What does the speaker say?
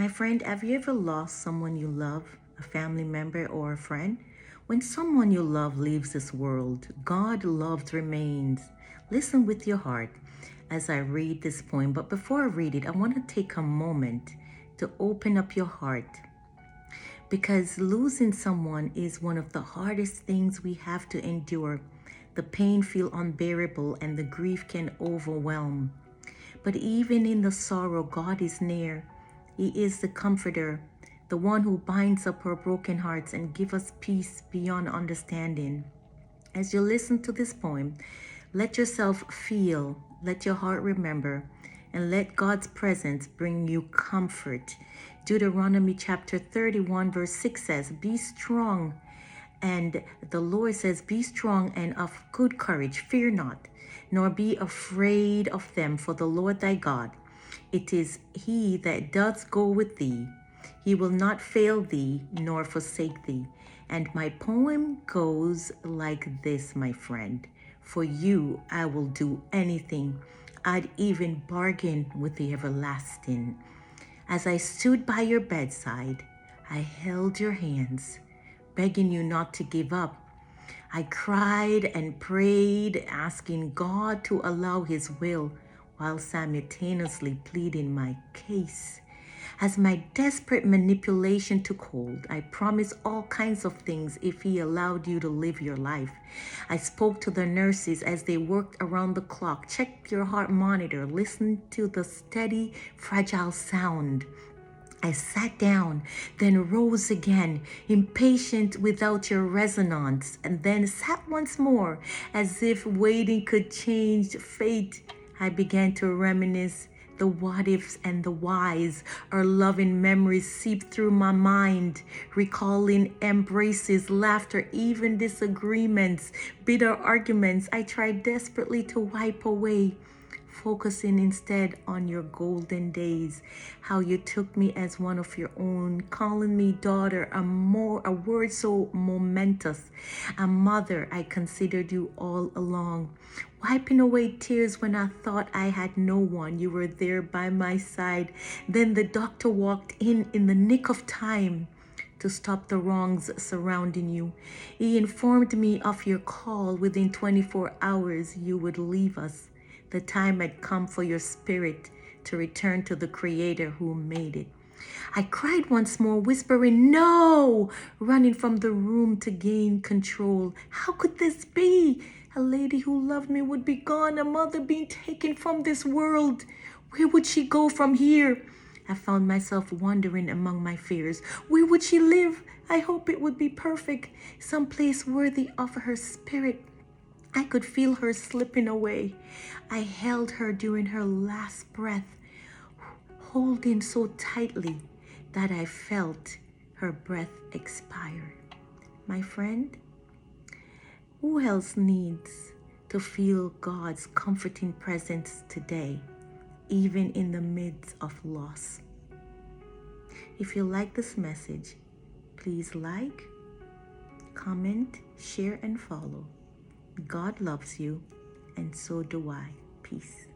My friend, have you ever lost someone you love, a family member or a friend? When someone you love leaves this world, God loved remains. Listen with your heart as I read this poem. But before I read it, I want to take a moment to open up your heart, because losing someone is one of the hardest things we have to endure. The pain feels unbearable and the grief can overwhelm. But even in the sorrow, God is near. He is the comforter, the one who binds up our broken hearts and gives us peace beyond understanding. As you listen to this poem, let yourself feel, let your heart remember, and let God's presence bring you comfort. Deuteronomy chapter 31 verse 6 says, "Be strong." And the Lord says, "Be strong and of good courage, fear not, nor be afraid of them, for the Lord thy God, it is he that doth go with thee. He will not fail thee, nor forsake thee." And my poem goes like this, my friend. For you, I will do anything. I'd even bargain with the everlasting. As I stood by your bedside, I held your hands, begging you not to give up. I cried and prayed, asking God to allow his will while simultaneously pleading my case. As my desperate manipulation took hold, I promised all kinds of things if he allowed you to live your life. I spoke to the nurses as they worked around the clock, checked your heart monitor, listened to the steady, fragile sound. I sat down, then rose again, impatient without your resonance, and then sat once more, as if waiting could change fate. I began to reminisce the what ifs and the whys. Our loving memories seeped through my mind, recalling embraces, laughter, even disagreements, bitter arguments I tried desperately to wipe away, focusing instead on your golden days, how you took me as one of your own, calling me daughter, a word so momentous, a mother. I considered you all along, wiping away tears when I thought I had no one. You were there by my side. Then the doctor walked in the nick of time to stop the wrongs surrounding you. He informed me of your call. Within 24 hours, you would leave us. The time had come for your spirit to return to the Creator who made it. I cried once more, whispering, "No!" running from the room to gain control. How could this be? A lady who loved me would be gone, a mother being taken from this world. Where would she go from here? I found myself wandering among my fears. Where would she live? I hope it would be perfect, some place worthy of her spirit. I could feel her slipping away. I held her during her last breath, holding so tightly that I felt her breath expire. My friend, who else needs to feel God's comforting presence today, even in the midst of loss? If you like this message, please like, comment, share, and follow. God loves you, and so do I. Peace.